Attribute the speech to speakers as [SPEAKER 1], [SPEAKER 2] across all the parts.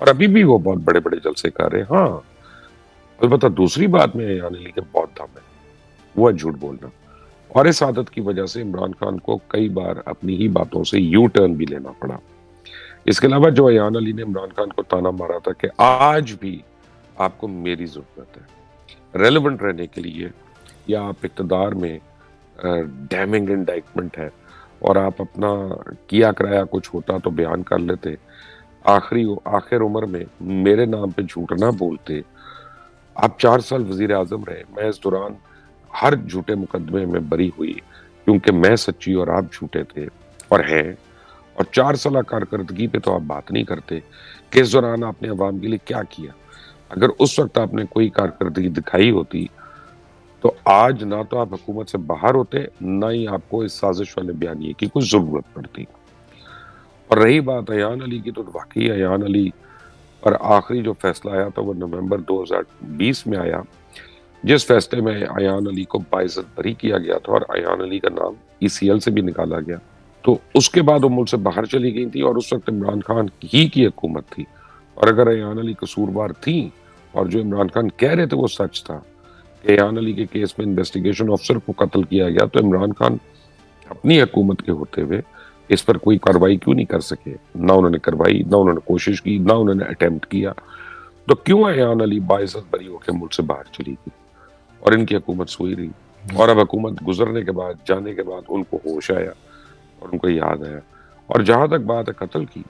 [SPEAKER 1] اور ابھی بھی وہ بہت بڑے بڑے جلسے کر رہے ہیں. ہاں البتہ دوسری بات میں ایان علی کے بہت دم ہے، وہ ہے جھوٹ بولنا. اور اس عادت کی وجہ سے عمران خان کو کئی بار اپنی ہی باتوں سے یو ٹرن بھی لینا پڑا. اس کے علاوہ جو ایان علی نے عمران خان کو تانا مارا تھا کہ آج بھی آپ کو میری ضرورت ہے ریلیونٹ رہنے کے لیے، یا آپ اقتدار میں ڈیمنگ انڈائٹمنٹ ہے اور آپ اپنا کیا کرایا کچھ ہوتا تو بیان کر لیتے، آخر عمر میں میرے نام پہ جھوٹ نہ بولتے. آپ 4 سال وزیر اعظم رہے، میں اس دوران ہر جھوٹے مقدمے میں بری ہوئی کیونکہ میں سچی اور آپ جھوٹے تھے اور ہیں. اور 4 سالہ کارکردگی پہ تو آپ بات نہیں کرتے کہ اس دوران آپ نے عوام کے لیے کیا کیا. اگر اس وقت آپ نے کوئی کارکردگی دکھائی ہوتی تو آج نہ تو آپ حکومت سے باہر ہوتے، نہ ہی آپ کو اس سازش والے بیانیے کی کوئی ضرورت پڑتی. اور رہی بات ایان علی کی، تو واقعی ایان علی پر آخری جو فیصلہ آیا تھا وہ نومبر 2020 میں آیا، جس فیصلے میں ایان علی کو باعزت بری کیا گیا تھا اور ایان علی کا نام ECL سے بھی نکالا گیا. تو اس کے بعد وہ ملک سے باہر چلی گئی تھی اور اس وقت عمران خان ہی کی حکومت تھی. اور اگر ایان علی قصوروار تھی اور جو عمران خان کہہ رہے تھے وہ سچ تھا کہ ایان علی کے کیس میں انویسٹیگیشن افسر کو قتل کیا گیا، تو عمران خان اپنی حکومت کے ہوتے ہوئے اس پر کوئی کارروائی کیوں نہیں کر سکے؟ نہ انہوں نے کروائی، نہ انہوں نے کوشش کی، نہ انہوں نے اٹیمپٹ کیا. تو کیوں ایان علی باعزت بری ہو کے ملک سے باہر چلی گئی اور ان کی حکومت سوئی رہی؟ اور اب حکومت گزرنے کے بعد، جانے کے بعد ان کو ہوش آیا اور ان کو یاد آیا. اور جہاں تک بات ہے قتل کی،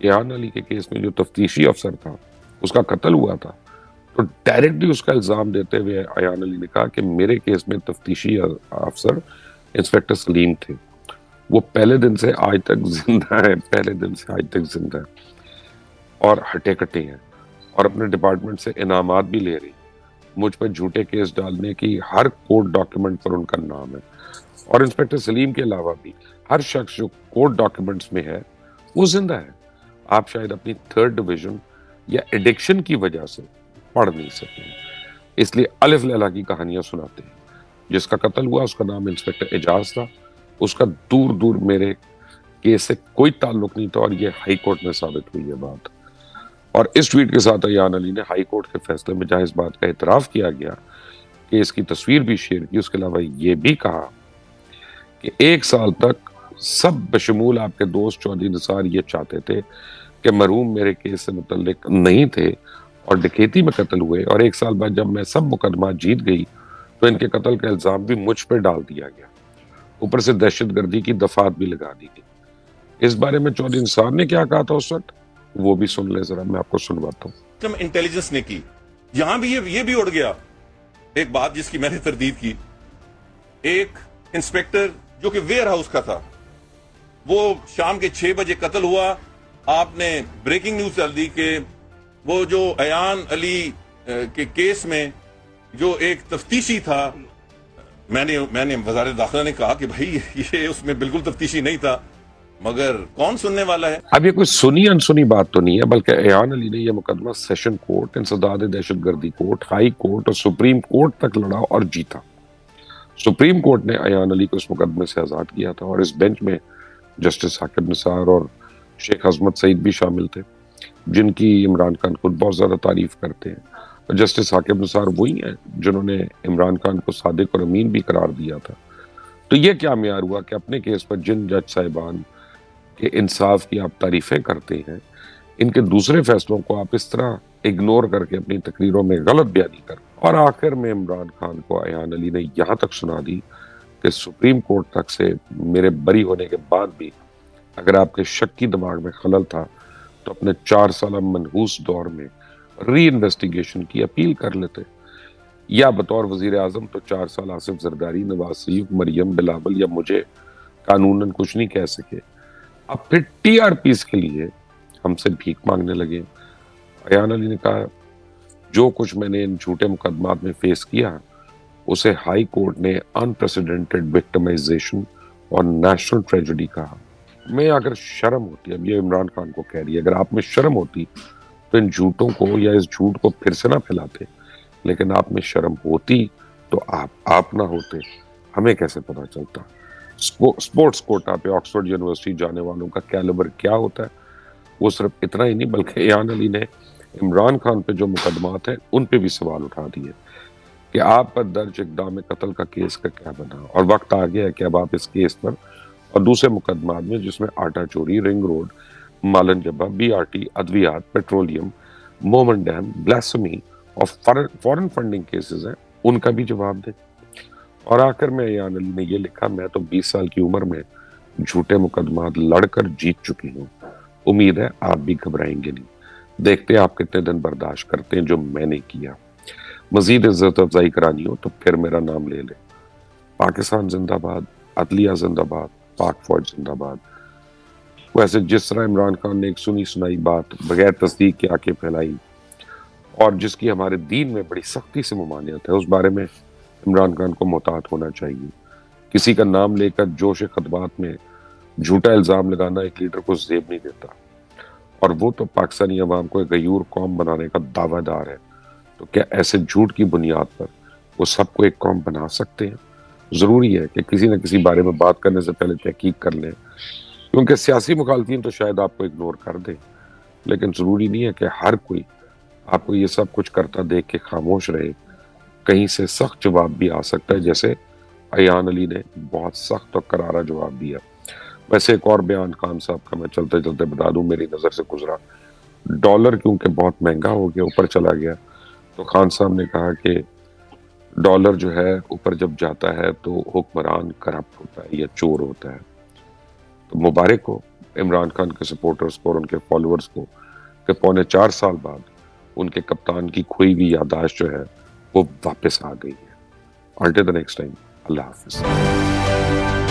[SPEAKER 1] ایان علی کے کیس میں جو تفتیشی افسر تھا اس کا قتل ہوا تھا، تو ڈائریکٹلی اس کا الزام دیتے ہوئے ایان علی نے کہا کہ میرے کیس میں تفتیشی افسر انسپیکٹر سلیم تھے، وہ پہلے دن سے آج تک زندہ ہے اور ہٹے کٹے ہیں اور اپنے ڈپارٹمنٹ سے انعامات بھی لے رہی. مجھ پر جھوٹے کیس ڈالنے کی ہر کورٹ ڈاکیومنٹ پر ان کا نام ہے. اور انسپیکٹر سلیم کے علاوہ بھی ہر شخص جو کورٹ ڈاکیومنٹس میں ہے وہ زندہ ہے. آپ شاید اپنی 3rd ڈویژن یا ایڈکشن کی وجہ سے پڑھ نہیں سکیں، اس لیے الف لیلا کی کہانیاں سناتے ہیں. جس کا قتل ہوا اس کا نام انسپیکٹر اعجاز تھا، اس کا دور دور میرے کیس سے کوئی تعلق نہیں تھا، اور یہ ہائی کورٹ میں ثابت ہوئی ہے بات. اور اس ٹویٹ کے ساتھ ایان علی نے ہائی کورٹ کے فیصلے میں جہاں اس بات کا اعتراف کیا گیا کہ اس کی تصویر بھی شیئر کی، اس کے علاوہ یہ بھی کہا کہ 1 سال تک سب بشمول آپ کے دوست چودھری نثار یہ چاہتے تھے کہ مرحوم میرے کیس سے متعلق نہیں تھے اور ڈکیتی میں قتل ہوئے، اور 1 سال بعد جب میں سب مقدمات جیت گئی تو ان کے قتل کا الزام بھی مجھ پہ ڈال دیا گیا، اوپر سے دہشت گردی کی دفعات بھی لگا دی گئی. اس بارے میں چودھری نثار نے کیا کہا تھا اس وقت وہ بھی سن لے ذرا، میں آپ کو سنواتا ہوں.
[SPEAKER 2] انٹیلیجنس نے کی، یہاں بھی یہ بھی اڑ گیا. ایک بات جس کی میں نے تردید کی، ایک انسپیکٹر جو کہ ویئر ہاؤس کا تھا، وہ شام کے 6 بجے قتل ہوا. آپ نے بریکنگ نیوز ڈال دی کہ وہ جو ایان علی کے کیس میں جو ایک تفتیشی تھا، میں نے وزارت داخلہ نے کہا کہ بھائی یہ اس میں بالکل تفتیشی نہیں تھا، مگر کون سننے والا ہے؟
[SPEAKER 1] اب یہ کوئی سنی انسنی بات تو نہیں ہے، بلکہ ایان علی نے یہ مقدمہ سیشن کورٹ، انسداد دہشت گردی کورٹ، ہائی کورٹ اور سپریم کورٹ تک لڑا اور جیتا. سپریم کورٹ نے ایان علی کو اس مقدمے سے آزاد کیا تھا، اور اس بینچ میں جسٹس ثاقب نثار اور شیخ عظمت سعید بھی شامل تھے، جن کی عمران خان خود بہت زیادہ تعریف کرتے ہیں. اور جسٹس ثاقب نثار وہی ہیں جنہوں نے عمران خان کو صادق اور امین بھی قرار دیا تھا. تو یہ کیا معیار ہوا کہ اپنے کیس پر جن جج صاحبان کہ انصاف کی آپ تعریفیں کرتے ہیں، ان کے دوسرے فیصلوں کو آپ اس طرح اگنور کر کے اپنی تقریروں میں غلط بیانی کر. اور آخر میں عمران خان کو ایان علی نے یہاں تک سنا دی کہ سپریم کورٹ تک سے میرے بری ہونے کے بعد بھی اگر آپ کے شکی دماغ میں خلل تھا تو اپنے 4 سالہ منحوس دور میں ری انویسٹیگیشن کی اپیل کر لیتے، یا بطور وزیر اعظم تو 4 سال آصف زرداری، نواز شریف، مریم بلاول یا مجھے قانوناً کچھ نہیں کہہ سکے. اب پھر TRPs کے لیے ہم سے بھیک مانگنے لگے. ایان علی نے کہا جو کچھ میں نے ان جھوٹے مقدمات میں فیس کیا اسے ہائی کورٹ نے انپریسیڈنٹڈ وکٹمائزیشن اور نیشنل ٹریجڈی کہا. میں اگر شرم ہوتی، اب یہ عمران خان کو کہہ رہی ہے، اگر آپ میں شرم ہوتی تو ان جھوٹوں کو یا اس جھوٹ کو پھر سے نہ پھیلاتے، لیکن آپ میں شرم ہوتی تو آپ نہ ہوتے، ہمیں کیسے پتا چلتا؟ سپورٹس کوٹا پہ آکسفورڈ یونیورسٹی جانے والوں کا کیلیبر کیا ہوتا ہے وہ صرف اتنا ہی نہیں بلکہ ایان علی نے عمران خان پہ جو مقدمات ہیں ان پہ بھی سوال اٹھا دیے کہ آپ پر درج اقدام قتل کا کیس کا کیا بنا، اور وقت آ گیا ہے کہ اب آپ اس کیس پر اور دوسرے مقدمات میں جس میں آٹا چوری، رنگ روڈ، مالن جبہ، بی آر ٹی، ادویات، پیٹرولیم، مومن ڈیم، بلاسمی اور فورن فنڈنگ کیسز ہیں، ان کا بھی جواب دیں۔ اور آخر میں ایان علی نے یہ لکھا، میں تو 20 سال کی عمر میں جھوٹے مقدمات لڑ کر جیت چکی ہوں، امید ہے آپ بھی گھبرائیں گے نہیں، دیکھتے ہیں آپ کتنے دن برداشت کرتے ہیں جو میں نے کیا، مزید عزت افزائی کرانی ہو تو پھر میرا نام لے لیں۔ پاکستان زندہ باد، عدلیہ زندہ باد، پاک فوج زندہ باد۔ ویسے جس طرح عمران خان نے ایک سنی سنائی بات بغیر تصدیق کے آکے پھیلائی اور جس کی ہمارے دین میں بڑی سختی سے ممانعت ہے، اس بارے میں عمران خان کو محتاط ہونا چاہیے۔ کسی کا نام لے کر جوش خطبات میں جھوٹا الزام لگانا ایک لیڈر کو زیب نہیں دیتا، اور وہ تو پاکستانی عوام کو ایک غیور قوم بنانے کا دعویٰ دار ہے، تو کیا ایسے جھوٹ کی بنیاد پر وہ سب کو ایک قوم بنا سکتے ہیں؟ ضروری ہے کہ کسی نہ کسی بارے میں بات کرنے سے پہلے تحقیق کر لیں، کیونکہ سیاسی مخالفین تو شاید آپ کو اگنور کر دیں، لیکن ضروری نہیں ہے کہ ہر کوئی آپ کو یہ سب کچھ کرتا دیکھ کے خاموش رہے۔ کہیں سے سخت جواب بھی آ سکتا ہے، جیسے ایان علی نے بہت سخت اور کرارا جواب دیا۔ ویسے ایک اور بیان خان صاحب کا میں چلتے چلتے بتا دوں، میری نظر سے گزرا۔ ڈالر کیونکہ بہت مہنگا ہو گیا، اوپر چلا گیا، تو خان صاحب نے کہا کہ ڈالر جو ہے اوپر جب جاتا ہے تو حکمران کرپٹ ہوتا ہے یا چور ہوتا ہے۔ تو مبارک ہو عمران خان کے سپورٹرز کو اور ان کے فالوورز کو کہ 4.25 سال بعد ان کے کپتان کی کھوئی ہوئی یادداشت جو ہے وہ واپس آ گئی ہے۔ Until the next time، اللہ حافظ۔